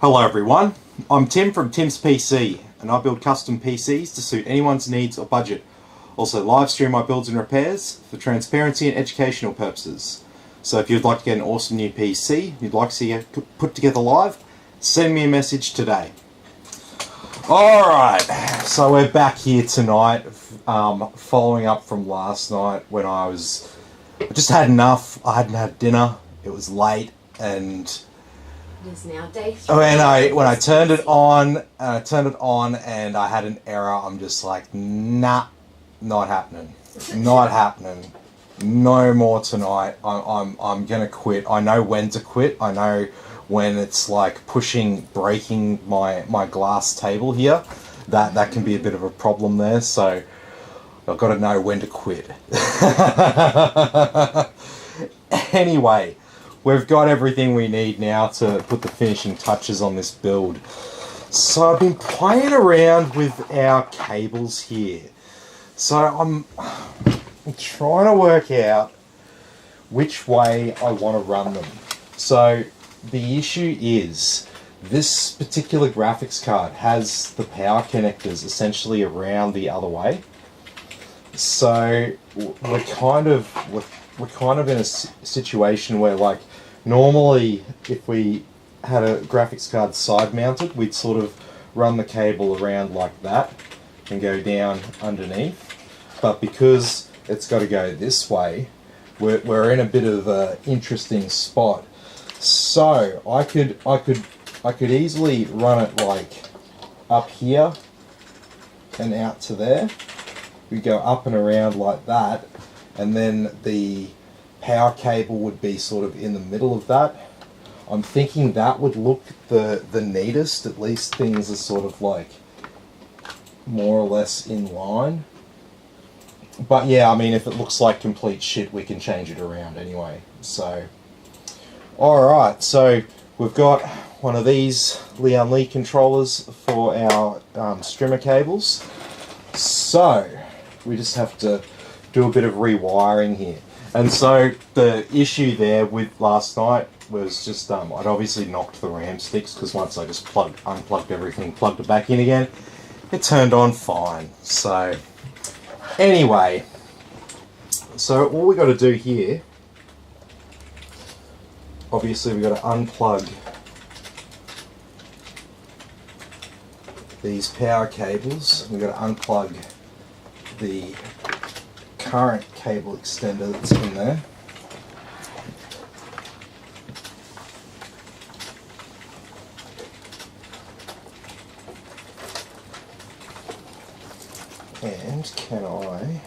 Hello everyone, I'm Tim from Tim's PC and I build custom PCs to suit anyone's needs or budget. Also live stream my builds and repairs for transparency and educational purposes. So if you'd like to get an awesome new PC you'd like to see it put together live, send me a message today. Alright, so we're back here tonight following up from last night when I just had enough. I hadn't had dinner, it was late, and it is now day 3. when I turned it on and I had an error, I'm just like, nah, not happening. Not happening. No more tonight. I'm gonna quit. I know when to quit. I know when it's like breaking my glass table here. That can be a bit of a problem there, so I've got to know when to quit. Anyway, we've got everything we need now to put the finishing touches on this build. So I've been playing around with our cables here. So I'm trying to work out which way I want to run them. So the issue is this particular graphics card has the power connectors essentially around the other way. So we're kind of in a situation where, like, normally if we had a graphics card side mounted, we'd sort of run the cable around like that and go down underneath. But because it's got to go this way, we're in a bit of an interesting spot. So I could easily run it like up here and out to there. We go up and around like that, and then the power cable would be sort of in the middle of that. I'm thinking that would look the neatest. At least things are sort of like more or less in line. But yeah, I mean, if it looks like complete shit, we can change it around anyway. So, alright, so we've got one of these Lian Li controllers for our strimmer cables. So, we just have to do a bit of rewiring here. And so, the issue there with last night was just, I'd obviously knocked the RAM sticks, because once I just unplugged everything, plugged it back in again, it turned on fine. So, anyway, so all we got to do here, obviously we got to unplug these power cables. We got to unplug the current cable extender that's in there. And can I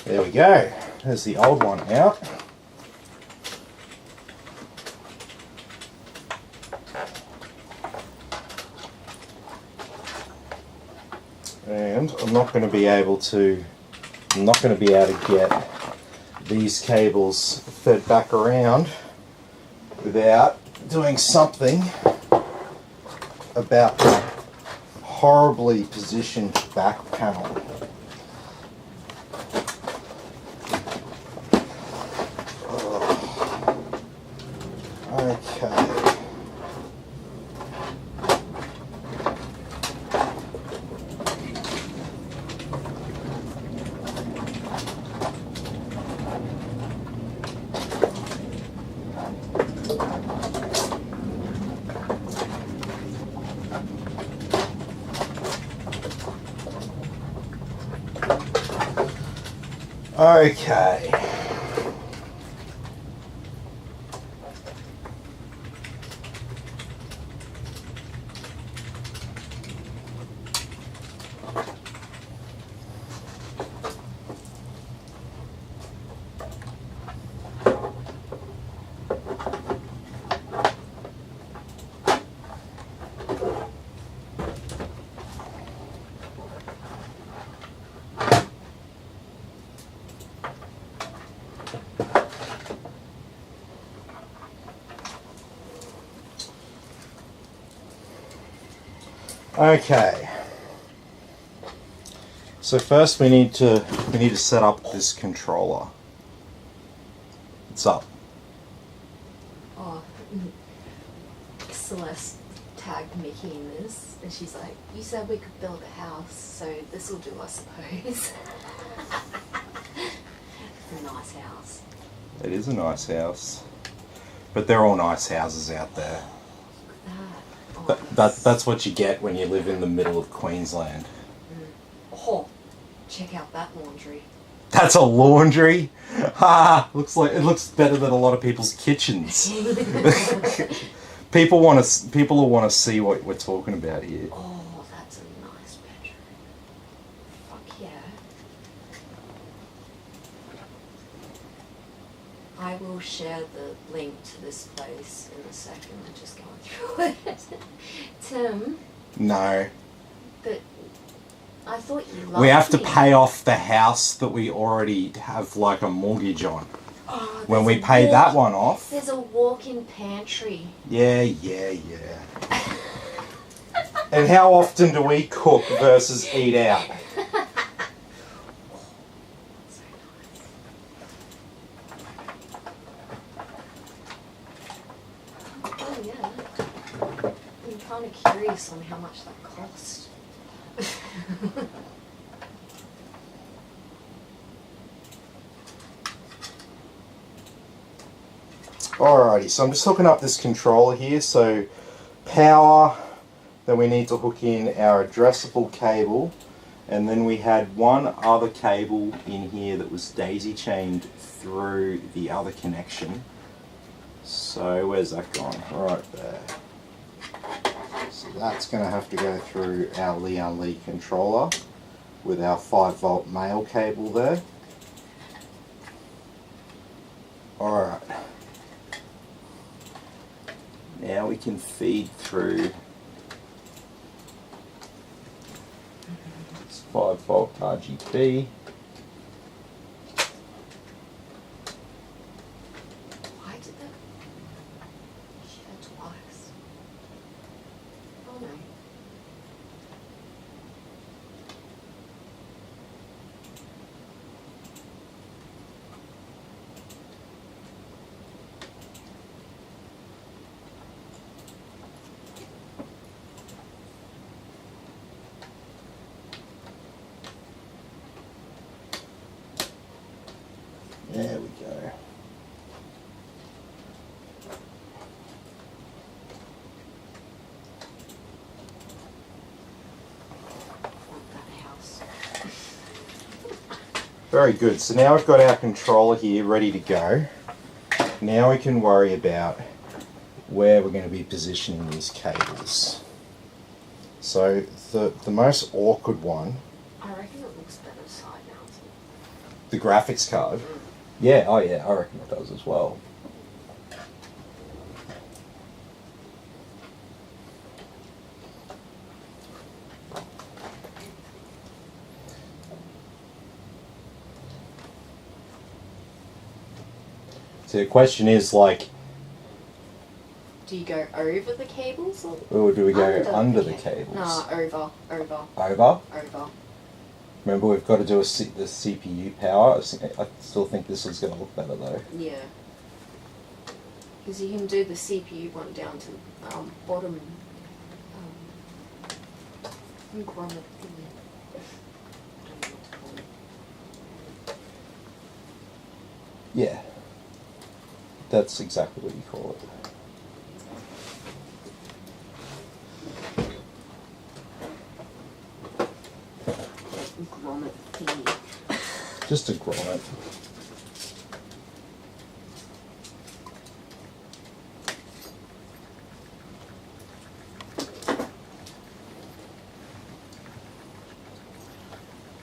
there we go. There's the old one out. And I'm not going to be able to get these cables fed back around without doing something about the horribly positioned back panel. Okay. Okay. Okay. So first we need to set up this controller. It's up. Oh, Celeste tagged Mickey in this, and she's like, "You said we could build a house, so this will do, I suppose." It's a nice house. It is a nice house, but they're all nice houses out there. Look at that. That's what you get when you live in the middle of Queensland. Oh, check out that laundry. That's a laundry. Ha! It looks better than a lot of people's kitchens. People will want to see what we're talking about here. Oh, that's a nice bedroom. Fuck yeah. I will share the link to this place in a second. I'm just going through it. Tim, No. but I thought you loved We have to me. pay off the house that we already have like a mortgage on. Oh, When we there's a pay that walk- one off. There's a walk-in pantry. Yeah. And how often do we cook versus eat out? So nice. Oh yeah. I'm kind of curious on how much that cost. Alrighty, so I'm just hooking up this controller here. So power, then we need to hook in our addressable cable, and then we had one other cable in here that was daisy chained through the other connection. So where's that gone? Right there. So that's going to have to go through our Lian Li controller with our 5-volt male cable there. Alright. Now we can feed through this 5-volt RGB. Why did that? Share twice. Oh no. There we go. Want that house. Very good. So now we've got our controller here ready to go. Now we can worry about where we're going to be positioning these cables. So the most awkward one, I reckon it looks better side mounted. the graphics card. Yeah, oh yeah, I reckon it does as well. So the question is like, Do you go over the cables or or do we go under the cable? cables? No, over. Over? Over. Remember, we've got to do the CPU power. I still think this is going to look better though. Yeah. Because you can do the CPU one down to bottom grommet thingy. I don't know what to call it. Yeah. That's exactly what you call it. Grommet thingy. just a grommet.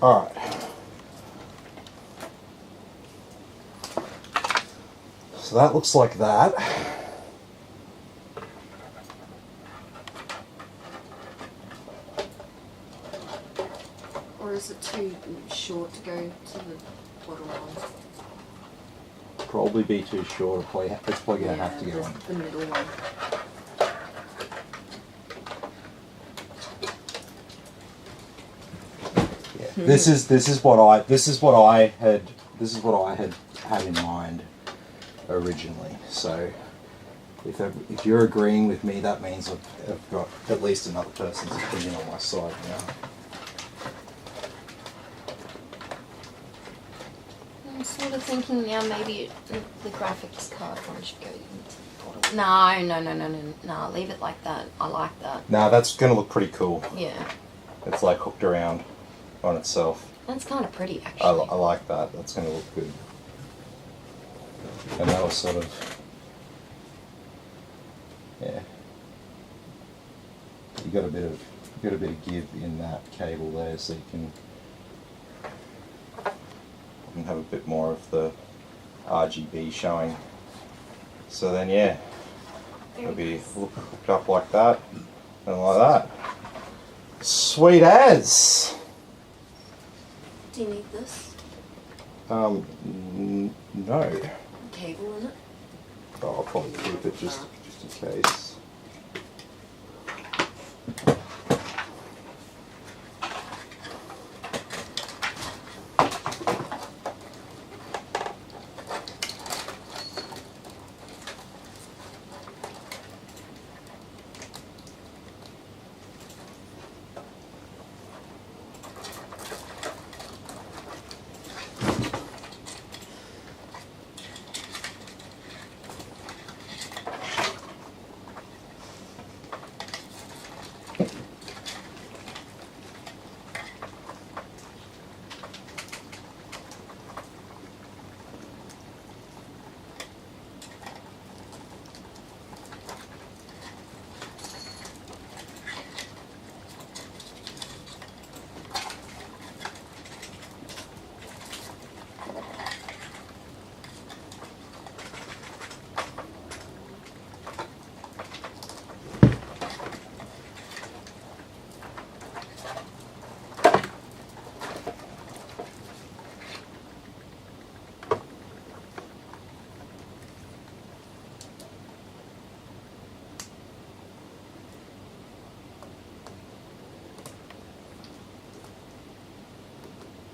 Alright. So that looks like that. Or is it too short to go to the bottom one? Probably be too short. It's probably going to have to go on. The middle one. Yeah. This is what I had in mind originally. So if you're agreeing with me, that means I've got at least another person's opinion on my side now. I'm sort of thinking now maybe the graphics card one should go into the bottom. No, leave it like that. I like that. Now that's going to look pretty cool. Yeah. It's like hooked around on itself. That's kind of pretty, actually. I like that. That's going to look good. And that was sort of, yeah. You got a bit of give in that cable there, so you can have a bit more of the RGB showing. So then, yeah, it'll be hooked up like that and like that. Sweet as. Do you need this? No. Cable in it? Oh, I'll probably keep it just in case.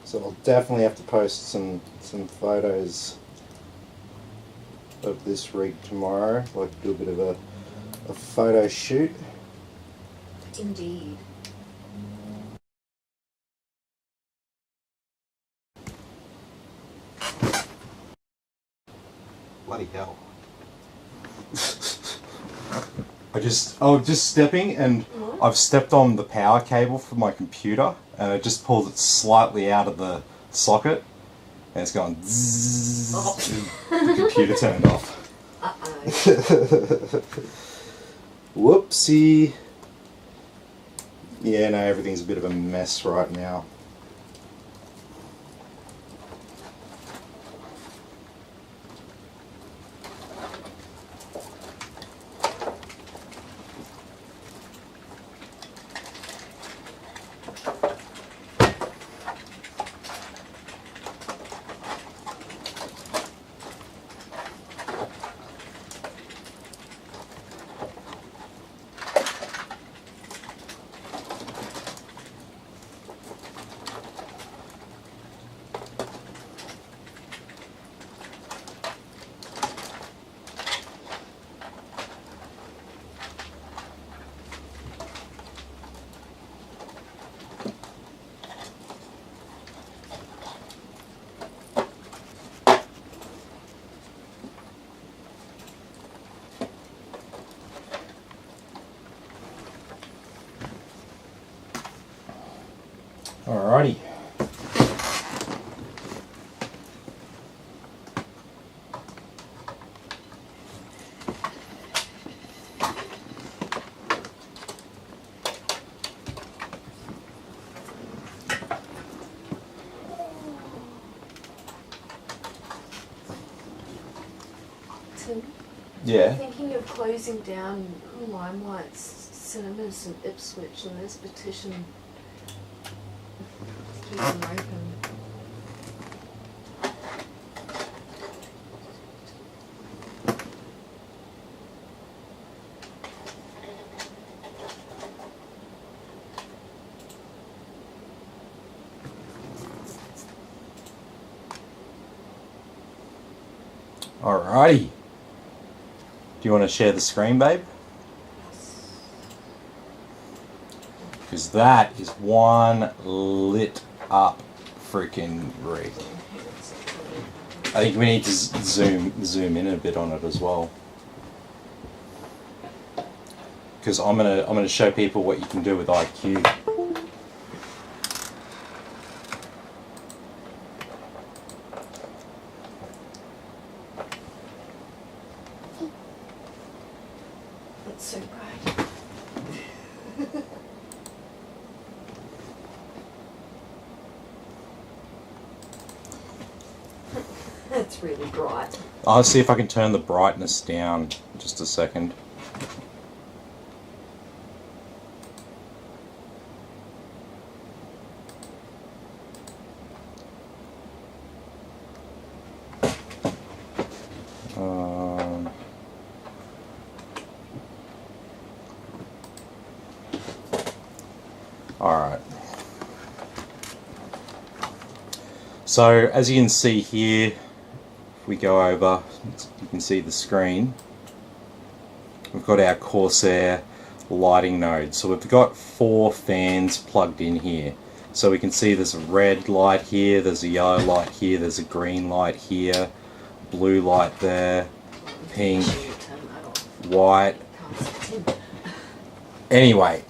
So I'll definitely have to post some photos of this rig tomorrow, like do a bit of a photo shoot. Indeed. Bloody hell. I was just stepping and I've stepped on the power cable for my computer and it just pulled it slightly out of the socket and it's gone zzzz, and the computer turned off. Uh-oh. Whoopsie. Yeah, no, everything's a bit of a mess right now. Alrighty. Tim, Yeah. thinking of closing down Limelight's cinemas in Ipswich, and there's a petition to keep them open. Alrighty. Do you want to share the screen, babe? Because that is one lit up freaking rig. I think we need to zoom in a bit on it as well. Because I'm gonna show people what you can do with IQ. That's so bright. That's really bright. I'll see if I can turn the brightness down just a second. Alright. So, as you can see here, if we go over, you can see the screen. We've got our Corsair lighting node. So we've got 4 fans plugged in here. So we can see there's a red light here, there's a yellow light here, there's a green light here, blue light there, pink, white. Anyway,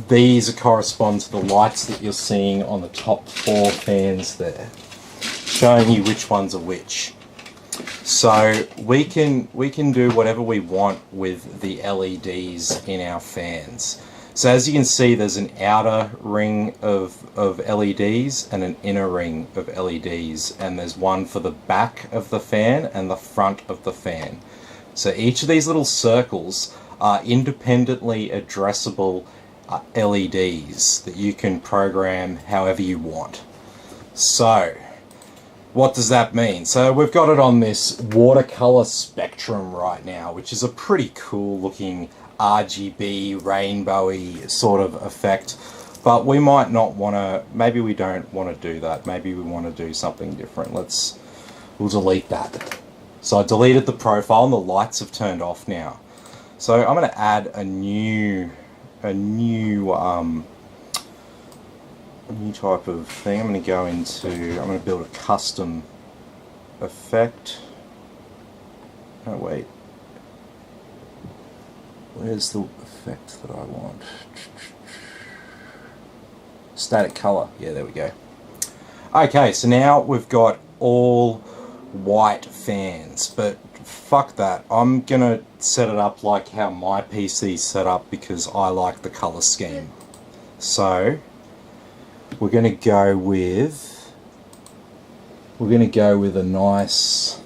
these correspond to the lights that you're seeing on the top 4 fans there, showing you which ones are which. So we can do whatever we want with the LEDs in our fans. So as you can see, there's an outer ring of LEDs and an inner ring of LEDs, and there's one for the back of the fan and the front of the fan. So each of these little circles are independently addressable LEDs that you can program however you want. So what does that mean? So we've got it on this watercolor spectrum right now, which is a pretty cool looking RGB rainbowy sort of effect, but we might not want to, maybe we don't want to do that. Maybe we want to do something different. We'll delete that. So I deleted the profile and the lights have turned off now. So I'm going to add a new type of thing. I'm going to build a custom effect. Oh wait, where's the effect that I want? Static color. Yeah, there we go. Okay, so now we've got all white fans, but fuck that. I'm gonna set it up like how my PC's set up because I like the color scheme. So we're gonna go with a nice,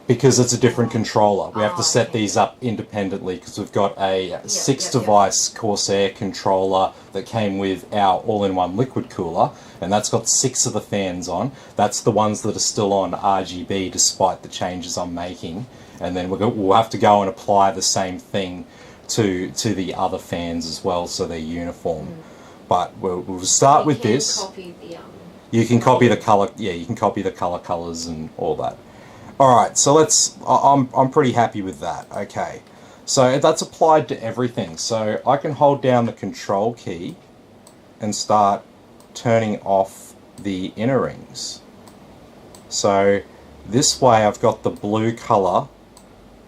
because it's a different controller. We have to set these up independently because we've got a 6-device Corsair controller that came with our all-in-one liquid cooler, and that's got 6 of the fans on. That's the ones that are still on RGB despite the changes I'm making, and then we'll have to go and apply the same thing to the other fans as well, so they're uniform. But we'll start with this. You can copy the color. Yeah, you can copy the colors and all that. All right, so I'm pretty happy with that. Okay, so that's applied to everything. So I can hold down the control key and start turning off the inner rings. So this way I've got the blue color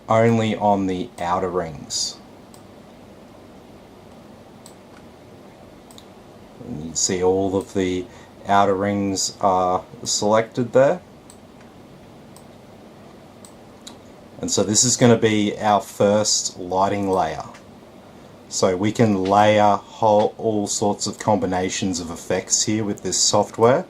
only on the outer rings. And you can see all of the outer rings are selected there. And so this is going to be our first lighting layer. So we can layer all sorts of combinations of effects here with this software.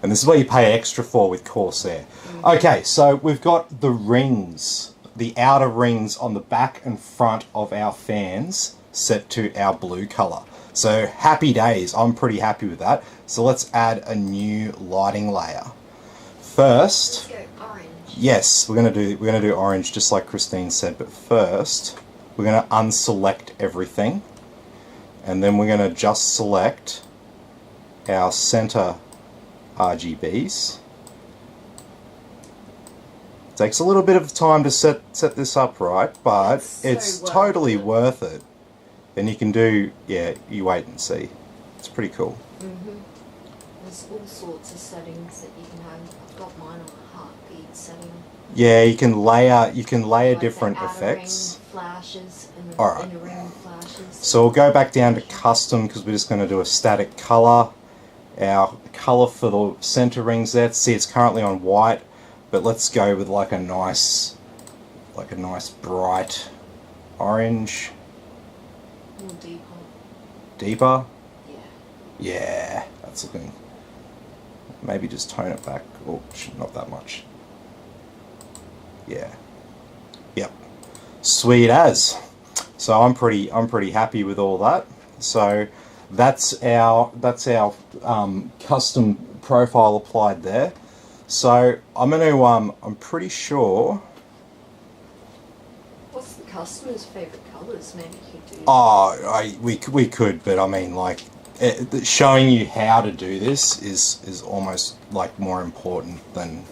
And this is what you pay extra for with Corsair. Okay, so we've got the rings, the outer rings on the back and front of our fans set to our blue colour. So happy days, I'm pretty happy with that. So let's add a new lighting layer. First, Let's go orange. yes, we're gonna do orange just like Christine said, but first we're gonna unselect everything, and then we're gonna just select our center RGBs. Takes a little bit of time to set this up right, but it's totally worth it. And you can do, yeah, you wait and see. It's pretty cool. There's all sorts of settings that you can have. I've got mine on a heartbeat setting. Yeah, you can layer Like different the outer effects. ring flashes and the Alright. inner ring flashes. So we'll go back down to custom because we're just going to do a static color. Our color for the center rings there. See, it's currently on white, but let's go with like a nice bright orange. More deeper. Deeper. Yeah. Yeah, that's looking. Maybe just tone it back. Oh, not that much. Yeah. Yep. Sweet as. So I'm pretty happy with all that. So that's our custom profile applied there. So I'm pretty sure. What's the customer's favourite colours? Maybe you could do. Oh, we could, but I mean, like, showing you how to do this is almost like more important than.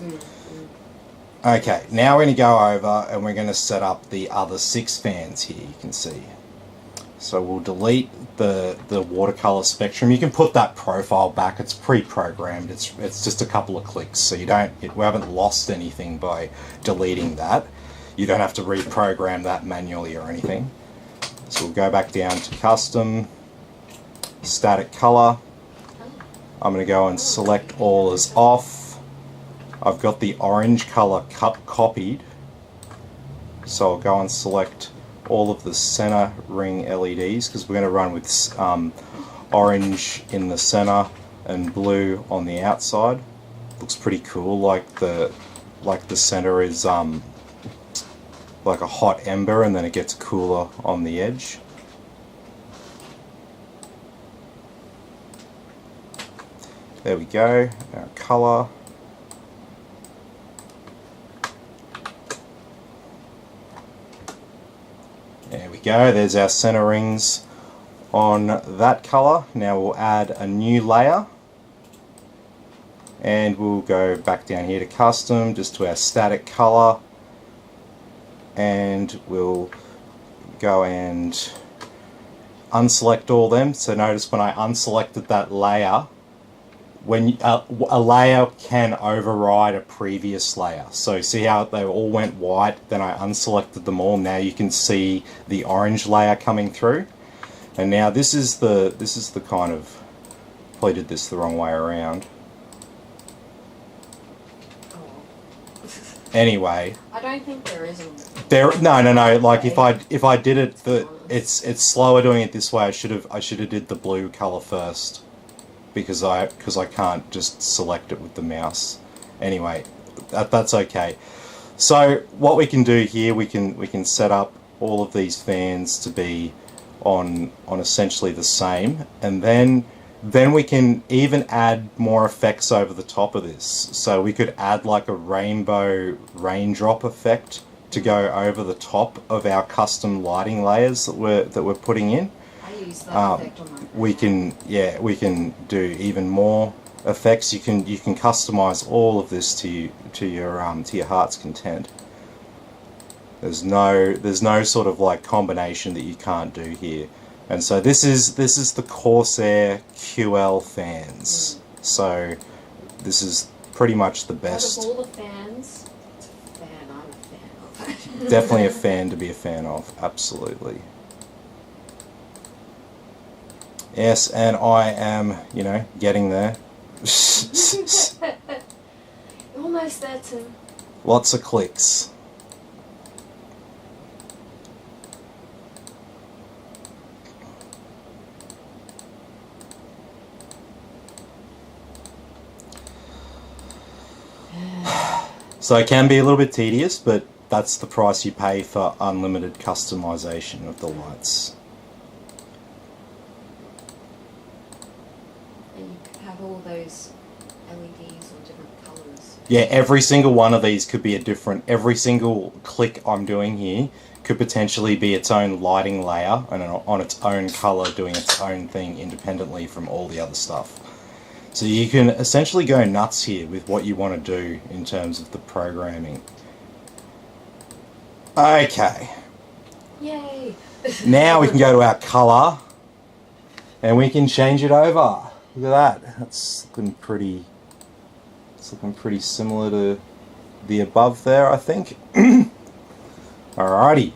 Okay, now we're going to go over and we're going to set up the other 6 fans here. You can see. So we'll delete the watercolor spectrum. You can put that profile back. It's pre-programmed. It's just a couple of clicks, so we haven't lost anything by deleting that. You don't have to reprogram that manually or anything. So we'll go back down to custom, static color. I'm going to go and select all as off. I've got the orange color copied, so I'll go and select all of the center ring LEDs because we're going to run with orange in the center and blue on the outside. Looks pretty cool, like the center is like a hot ember and then it gets cooler on the edge. There we go, our color. There we go, there's our center rings on that color. Now we'll add a new layer and we'll go back down here to custom, just to our static color, and we'll go and unselect all them. So notice when I unselected that layer, when a layer can override a previous layer. So see how they all went white, then I unselected them all. Now you can see the orange layer coming through. And now this is the kind of, probably did this the wrong way around. Anyway, I don't think there is a. No. Like if I did it, it's slower doing it this way. I should have did the blue color first, because I can't just select it with the mouse. Anyway, that's okay. So what we can do here, we can set up all of these fans to be on essentially the same, and then we can even add more effects over the top of this. So we could add like a rainbow raindrop effect to go over the top of our custom lighting layers that we're putting in. I use that effect on my we can do even more effects. You can customize all of this to your heart's content. There's no sort of like combination that you can't do here. And so this is the Corsair QL fans. So this is pretty much the best. Out of all the fans, it's a fan I'm a fan of. Definitely a fan to be a fan of, absolutely. Yes, and I am, getting there. Almost there, Tim. Lots of clicks. So it can be a little bit tedious, but that's the price you pay for unlimited customization of the lights. And you could have all those LEDs on different colours. Yeah, every single one of these could be a different, every single click I'm doing here could potentially be its own lighting layer and on its own colour doing its own thing independently from all the other stuff. So you can essentially go nuts here with what you want to do in terms of the programming. Okay, Yay! now we can go to our colour and we can change it over. Look at that, that's looking pretty, it's looking pretty similar to the above there, I think. Alrighty,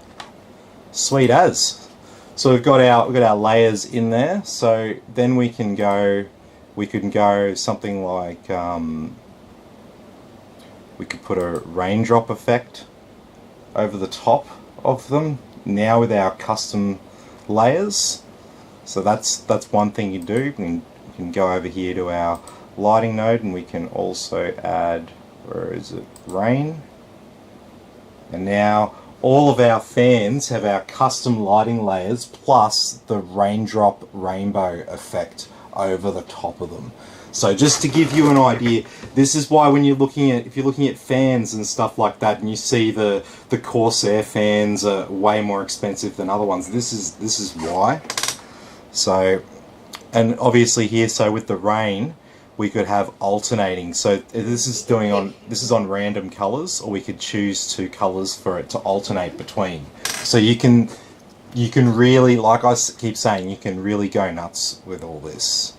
sweet as. So we've got our layers in there. So then we can go something like we could put a raindrop effect over the top of them now with our custom layers. So that's one thing you do. We can go over here to our lighting node and we can also add, where is it, rain. And now all of our fans have our custom lighting layers plus the raindrop rainbow effect over the top of them. So just to give you an idea, this is why when you're looking at, if you're looking at fans and stuff like that and you see the Corsair fans are way more expensive than other ones, this is why. So, and obviously here, so with the rain, we could have alternating. So this is on random colors, or we could choose two colors for it to alternate between. So you can really, like I keep saying, you can really go nuts with all this.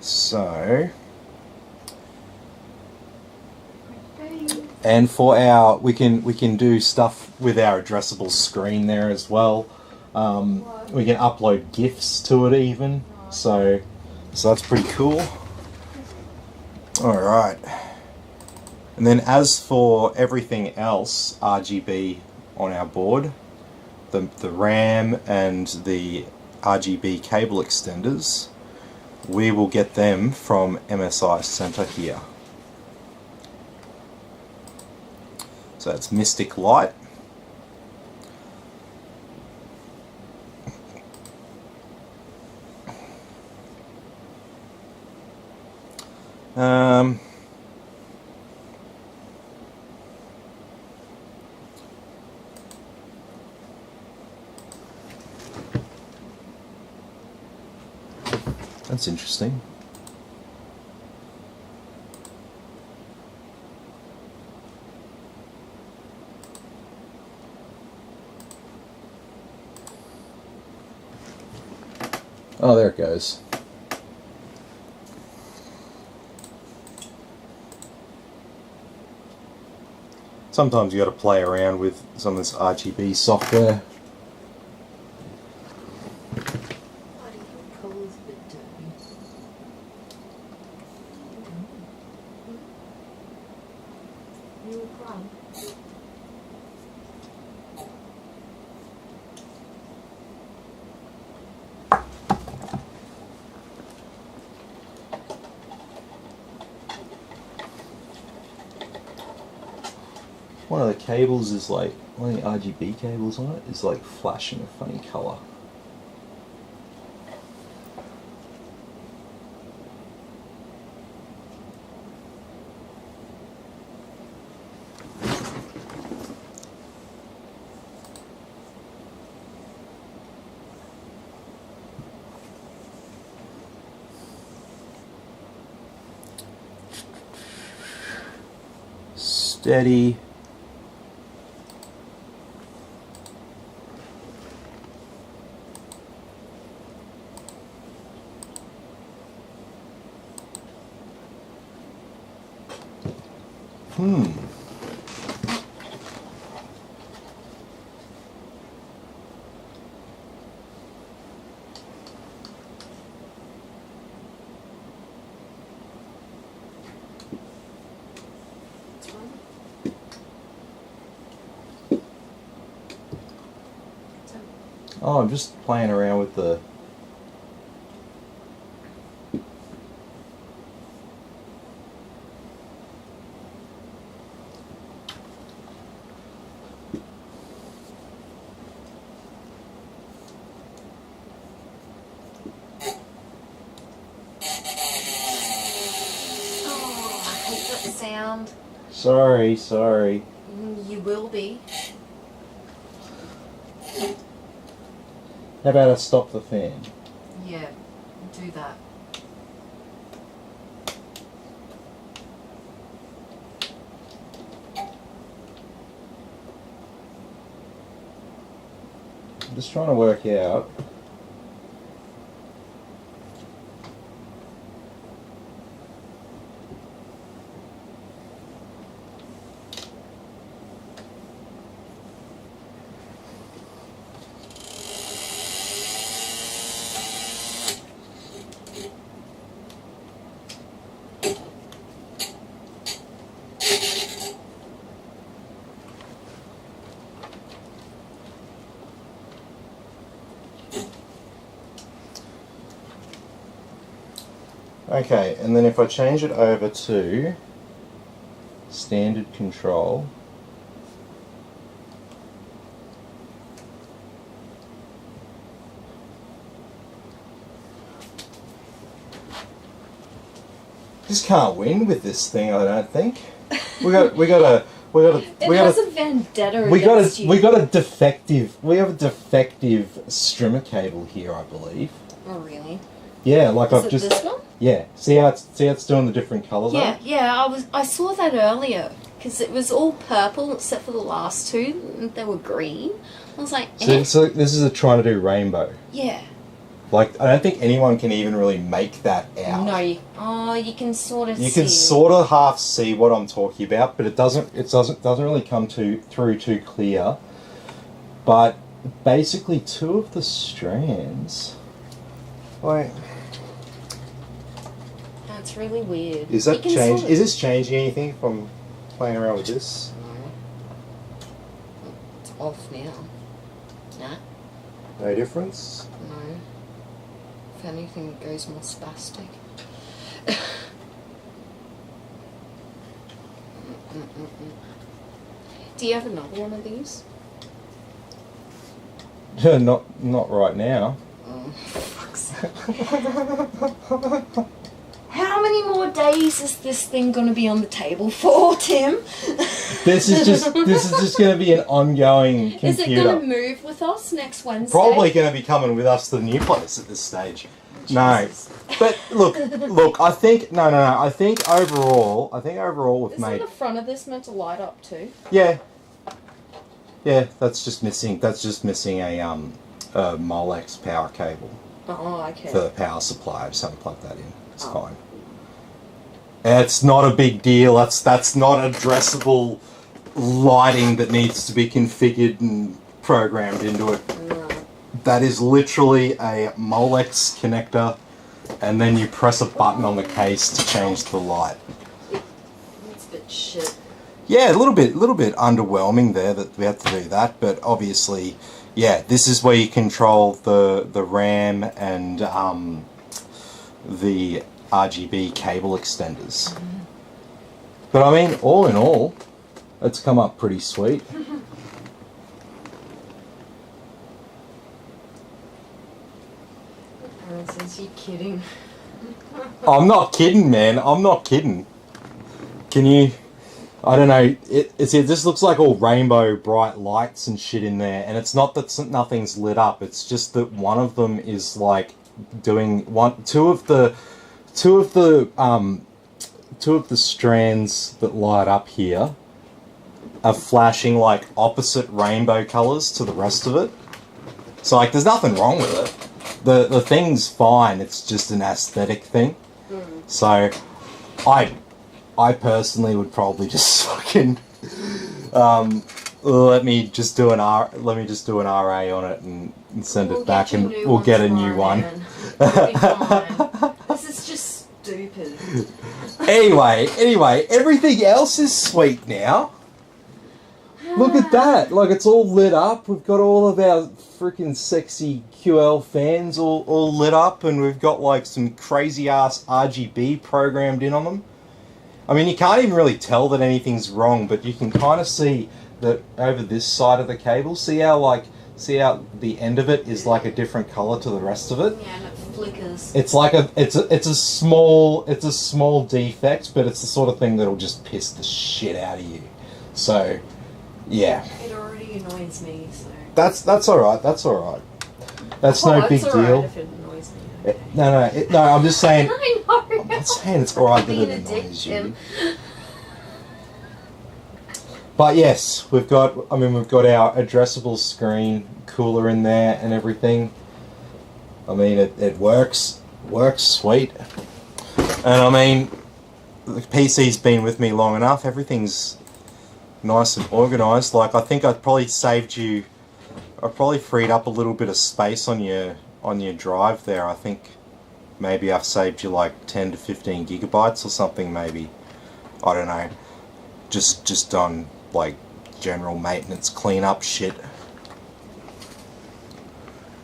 So, and for our, we can do stuff with our addressable screen there as well. We can upload GIFs to it even. So that's pretty cool. All right. And then as for everything else RGB on our board, the RAM and the RGB cable extenders, we will get them from MSI Center here. So that's Mystic Light. That's interesting. Oh, there it goes. Sometimes you got to play around with some of this RGB software. One of the cables is like, one of the RGB cables on it is like flashing a funny colour. Steady. Oh, I'm just playing around with the... that sound. Sorry. You will be. How about I stop the fan? Yeah, do that. I'm just trying to work out. Okay, and then if I change it over to standard control, just can't win with this thing, I don't think. We got a vendetta against you. we got a defective strimmer cable here, I believe. Oh really? Yeah, like Is I've it just this one? yeah. See how it's doing the different colours. Yeah. I saw that earlier because it was all purple except for the last two. And they were green. I was like, So this is trying to do rainbow. Yeah. Like I don't think anyone can even really make that out. No. You can sort of. You can sort of half see what I'm talking about, but it doesn't really come through too clear. But basically, two of the strands. Wait. That's really weird. Is that change? Is this changing anything from playing around with this? No. It's off now. Nah. No difference. No. If anything, it goes more spastic. Do you have another one of these? Not right now. Oh, fuck's sake. How many more days is this thing going to be on the table for, Tim? This is just going to be an ongoing computer. Is it going to move with us next Wednesday? Probably going to be coming with us to the new place at this stage. Jesus. No, but look. I think no. I think overall we've Isn't made. the front of this meant to light up too? Yeah. That's just missing. That's just missing a Molex power cable. Oh, okay. For the power supply. I just haven't plugged that in. It's fine. It's not a big deal. That's not addressable lighting that needs to be configured and programmed into it. No. That is literally a Molex connector, and then you press a button on the case to change the light. It's a bit shit. Yeah, a little bit underwhelming there that we had to do that, but obviously, yeah, this is where you control the RAM and the RGB cable extenders. But I mean, all in all, it's come up pretty sweet. Since you're kidding. I'm not kidding, man. I'm not kidding. Can you... I don't know. It just looks like all rainbow bright lights and shit in there, and it's not that nothing's lit up. It's just that one of them is like doing two of the strands that light up here are flashing like opposite rainbow colors to the rest of it. So like, there's nothing wrong with it. The thing's fine. It's just an aesthetic thing. So I personally would probably just fucking let me just do an RA on it and send it back, and we'll get a new one. This is just stupid. Anyway, everything else is sweet now. Look at that! Like, it's all lit up. We've got all of our freaking sexy QL fans all lit up, and we've got like some crazy ass RGB programmed in on them. I mean, you can't even really tell that anything's wrong, but you can kind of see that over this side of the cable. See how the end of it is like a different color to the rest of it? Yeah, and it flickers. It's like it's a small defect, but it's the sort of thing that'll just piss the shit out of you. So, yeah. It already annoys me, so. That's all right. That's all right. That's no big It's deal. alright if it annoys me. Okay. No. I'm just saying. I know. I'm not saying it's all right that Being it a dick, annoys you. Jim. But yes, we've got our addressable screen cooler in there and everything. I mean, it works sweet. And I mean, the PC's been with me long enough. Everything's nice and organised. Like, I think I probably freed up a little bit of space on your drive there. I think maybe I've saved you like 10 to 15 gigabytes or something, maybe. I don't know. Just on like general maintenance cleanup shit.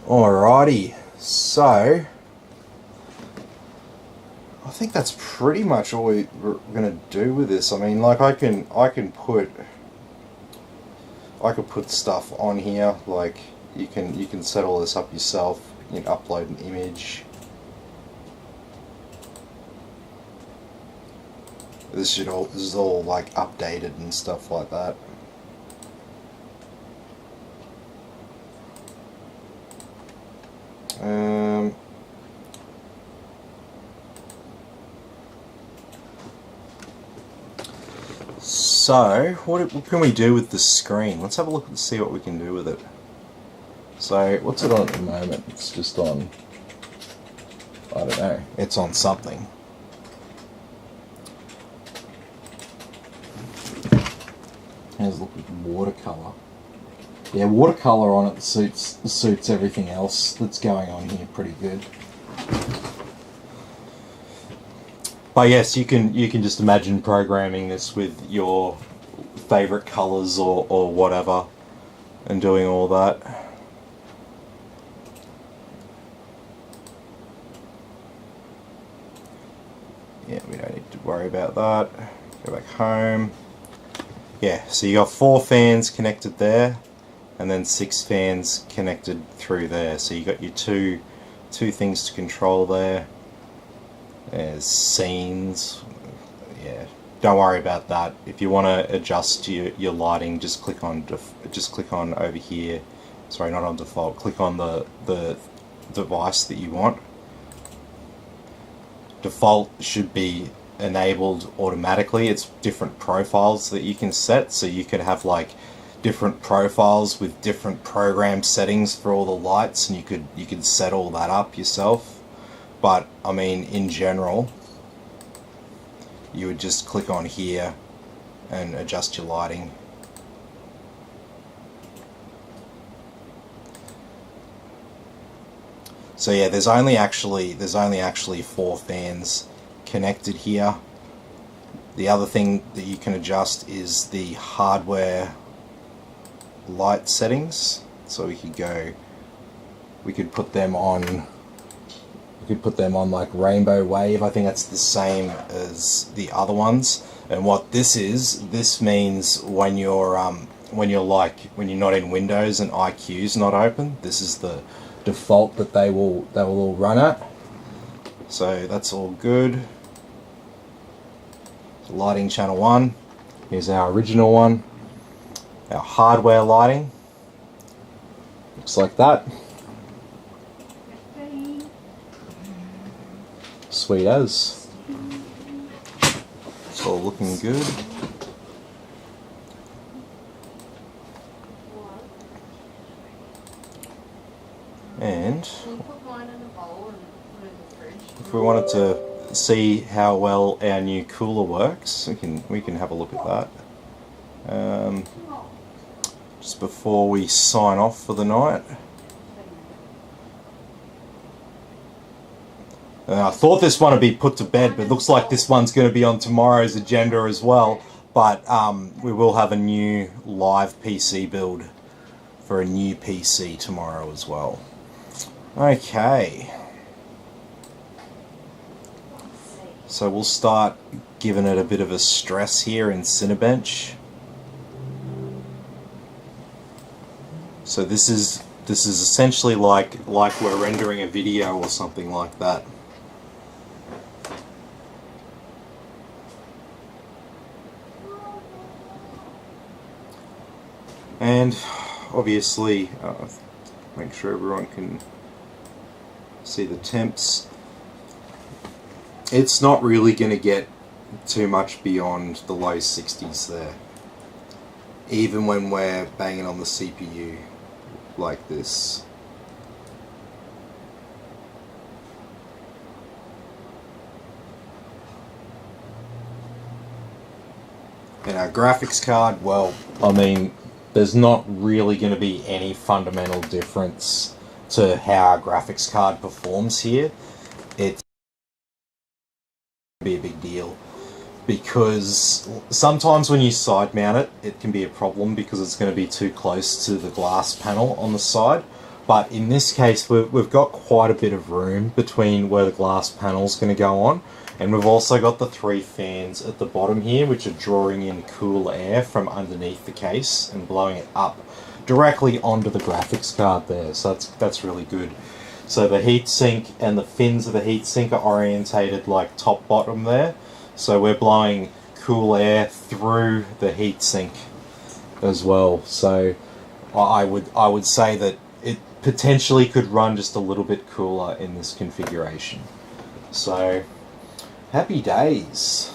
Alrighty, so I think that's pretty much all we're gonna do with this. I mean, like I could put stuff on here. Like you can set all this up yourself. You can upload an image. This is all like updated and stuff like that. So what can we do with the screen? Let's have a look and see what we can do with it. So what's it on at the moment? It's just on, I don't know, it's on something. Has a look at watercolour. Yeah, watercolour on it suits everything else that's going on here pretty good. But yes, you can just imagine programming this with your favourite colours or whatever and doing all that. Yeah, we don't need to worry about that. Go back home. Yeah, so you got 4 fans connected there, and then 6 fans connected through there. So you got your two things to control there. There's scenes. Yeah, don't worry about that. If you want to adjust your lighting, just click on over here. Sorry, not on default. Click on the device that you want. Default should be enabled automatically. It's different profiles that you can set, so you could have like different profiles with different program settings for all the lights, and you could set all that up yourself. But I mean, in general, you would just click on here and adjust your lighting. So yeah, there's only actually 4 fans connected here. The other thing that you can adjust is the hardware light settings. So we could put them on like Rainbow Wave. I think that's the same as the other ones. And what this means when you're not in Windows and IQ's not open, this is the default that they will all run at. So that's all good. So lighting channel 1. Here's our original one. Our hardware lighting. Looks like that. Sweet as. It's all looking good. And if we wanted to see how well our new cooler works, we can have a look at that. Just before we sign off for the night. I thought this one would be put to bed, but it looks like this one's going to be on tomorrow's agenda as well. But we will have a new live PC build for a new PC tomorrow as well. Okay. So we'll start giving it a bit of a stress here in Cinebench. So this is This is essentially like we're rendering a video or something like that. And obviously, make sure everyone can see the temps. It's not really going to get too much beyond the low 60s there, even when we're banging on the CPU like this. And our graphics card, well, I mean, there's not really going to be any fundamental difference to how our graphics card performs here. It's going to be a big deal, because sometimes when you side mount it, it can be a problem because it's going to be too close to the glass panel on the side. But in this case, we've got quite a bit of room between where the glass panel is going to go on. And we've also got the 3 fans at the bottom here, which are drawing in cool air from underneath the case and blowing it up directly onto the graphics card there. So that's really good. So the heatsink and the fins of the heatsink are orientated like top bottom there. So we're blowing cool air through the heatsink as well. So I would say that it potentially could run just a little bit cooler in this configuration. So happy days.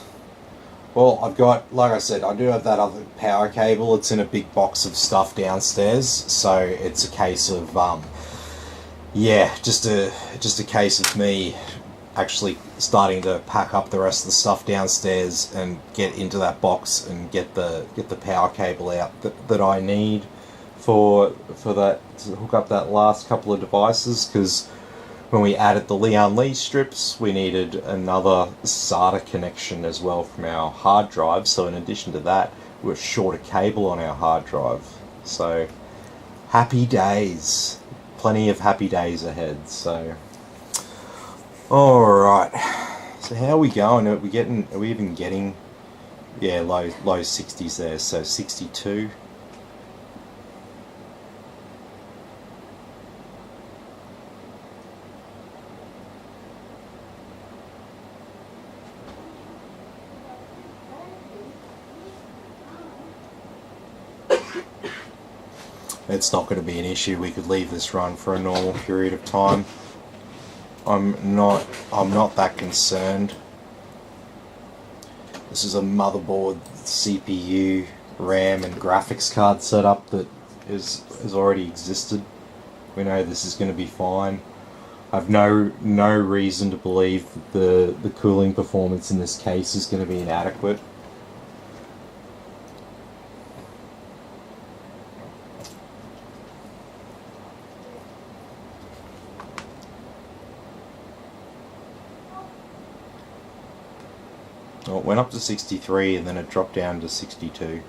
Well, I've got, like I said, I do have that other power cable. It's in a big box of stuff downstairs, so it's a case of yeah, just a case of me actually starting to pack up the rest of the stuff downstairs and get into that box and get the power cable out that I need for that, to hook up that last couple of devices, because when we added the Lian Li strips, we needed another SATA connection as well from our hard drive. So in addition to that, we're short a cable on our hard drive. So happy days. Plenty of happy days ahead. So alright. So how are we going? Are we even getting, yeah, low 60s there, so 62. It's not going to be an issue. We could leave this run for a normal period of time. I'm not that concerned. This is a motherboard, CPU, RAM and graphics card setup that has already existed. We know this is going to be fine. I've no reason to believe that the cooling performance in this case is going to be inadequate. Well, it went up to 63 and then it dropped down to 62.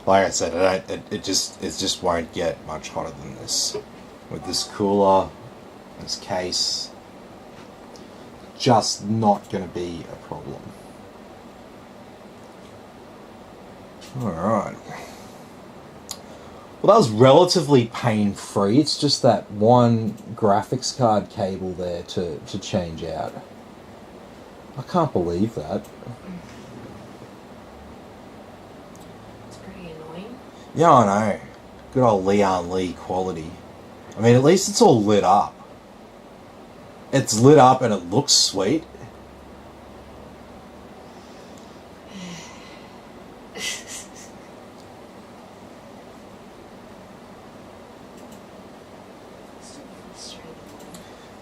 Like I said, it just won't get much hotter than this. With this cooler, this case, just not going to be a problem. Alright. Well, that was relatively pain-free. It's just that one graphics card cable there to change out. I can't believe that. It's pretty annoying. Yeah, I know. Good old Lian Li quality. I mean, at least it's all lit up. It's lit up and it looks sweet.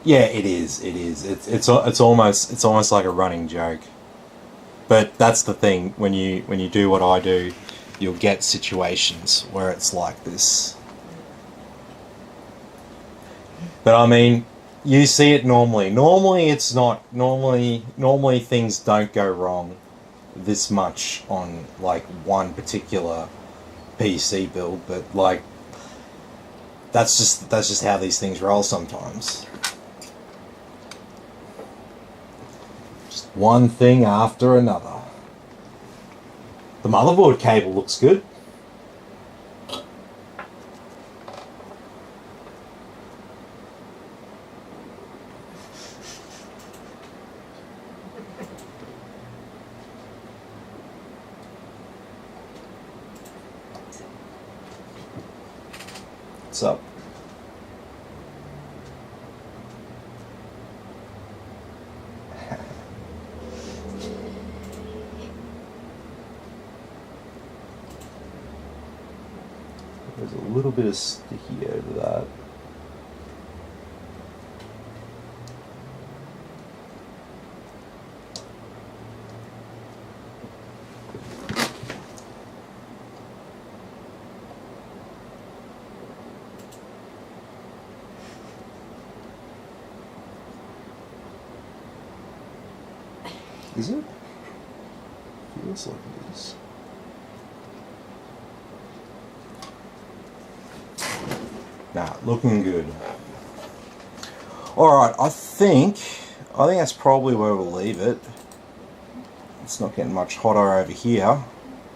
Yeah, it is. It is. It's almost like a running joke. But that's the thing. When you do what I do, you'll get situations where it's like this. But I mean, you see it normally. Normally it's not. Normally things don't go wrong this much on like one particular PC build. But like, that's just how these things roll sometimes. One thing after another. The motherboard cable looks good. What's up? There's a little bit of sticky over that. Is it? Feels like it is. Nah, looking good. Alright, I think that's probably where we'll leave it. It's not getting much hotter over here.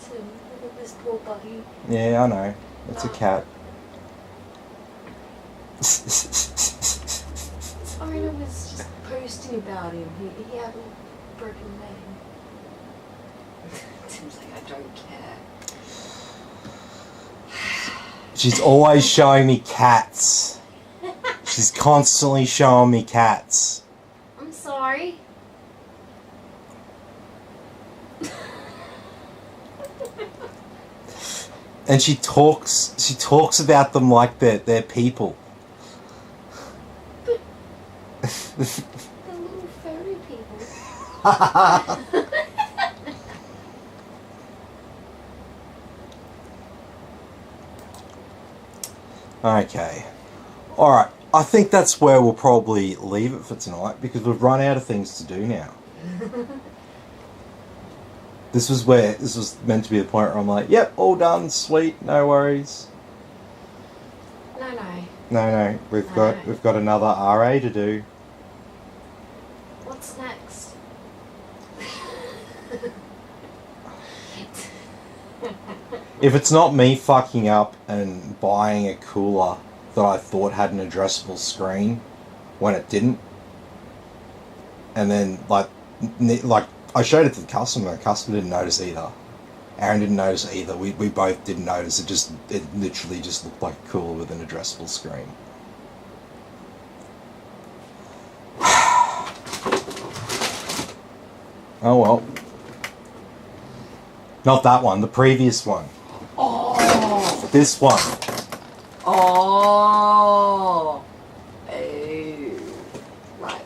Tim, look at this poor buggy. Yeah, I know. It's a cat. Owner was just posting about him. He had a broken leg. Tim's like, I don't care. She's always showing me cats. She's constantly showing me cats. I'm sorry. And she talks about them like they're people. The little furry people. Okay. Alright, I think that's where we'll probably leave it for tonight because we've run out of things to do now. This was meant to be the point where I'm like, yep, all done, sweet, no worries. No, we've got another RA to do. What's next? If it's not me fucking up and buying a cooler that I thought had an addressable screen when it didn't, and then like I showed it to the customer didn't notice either. Aaron didn't notice either. We both didn't notice. It literally just looked like a cooler with an addressable screen. Oh well. Not that one, the previous one. Oh. This one. Oh. Right.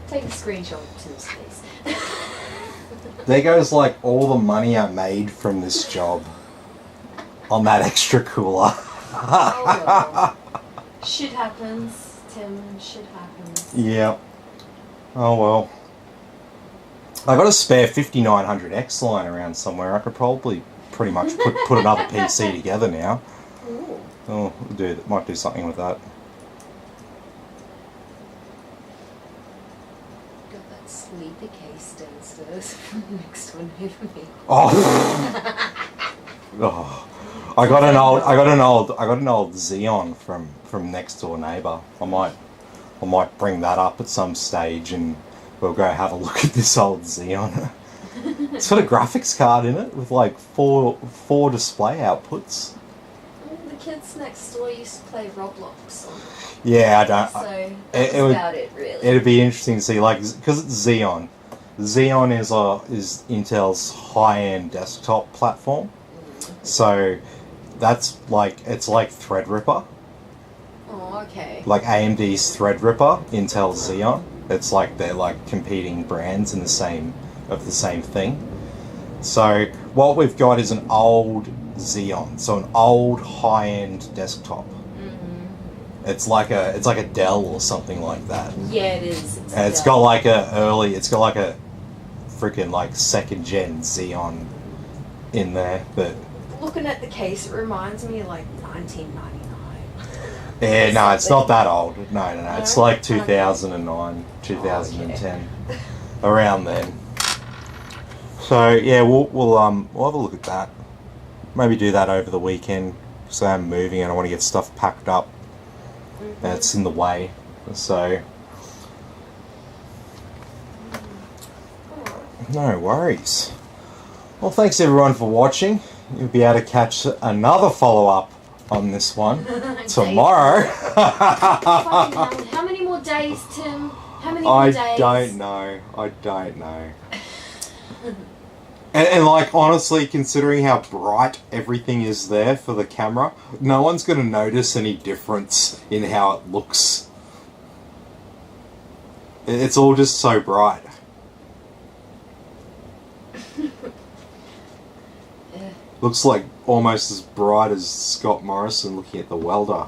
Take a screenshot of Tim's face. There goes like all the money I made from this job on that extra cooler. Oh, well. Shit happens, Tim. Shit happens. Yeah. Oh well. I got a spare 5900X line around somewhere. I could probably pretty much put another PC together now. Ooh. Oh, might do something with that. Got that sleepy case downstairs. Next one over me. Oh. Oh. I got an old Xeon from next door neighbour. I might bring that up at some stage and we'll go have a look at this old Xeon. It's got a graphics card in it with like four display outputs. The kids next door used to play Roblox on it. Yeah, I don't. So that's about it, really. It'd be interesting to see, like, because it's Xeon. Xeon is Intel's high-end desktop platform. So that's it's like Threadripper. Oh, okay. Like AMD's Threadripper, Intel's Xeon. It's like they're like competing brands in the same thing. So what we've got is an old Xeon, so an old high-end desktop. Mm-hmm. It's like a Dell or something like that. Yeah, it is. It's got like a freaking like second gen Xeon in there, but looking at the case, it reminds me of like 1999. yeah, no, it's not that old. No, it's No? like 2009, 2010, around then. So yeah, we'll have a look at that. Maybe do that over the weekend because I'm moving and I want to get stuff packed up. Mm-hmm. That's in the way. So No worries. Well, thanks everyone for watching. You'll be able to catch another follow-up on this one tomorrow. Fucking hell. How many more days, Tim? How many more days? I don't know. And like, honestly, considering how bright everything is there for the camera, no one's going to notice any difference in how it looks. It's all just so bright. Looks like almost as bright as Scott Morrison looking at the welder.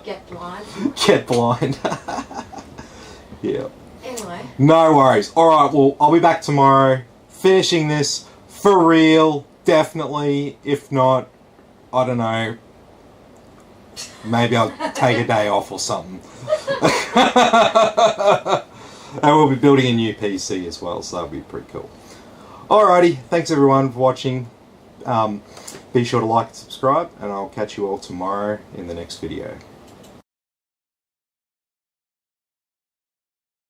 Get blind. Get blind. Yeah. Anyway. No worries. Alright, well, I'll be back tomorrow finishing this for real. Definitely. If not, I don't know. Maybe I'll take a day off or something. And we'll be building a new PC as well, so that'll be pretty cool. Alrighty, thanks everyone for watching. Be sure to like and subscribe, and I'll catch you all tomorrow in the next video.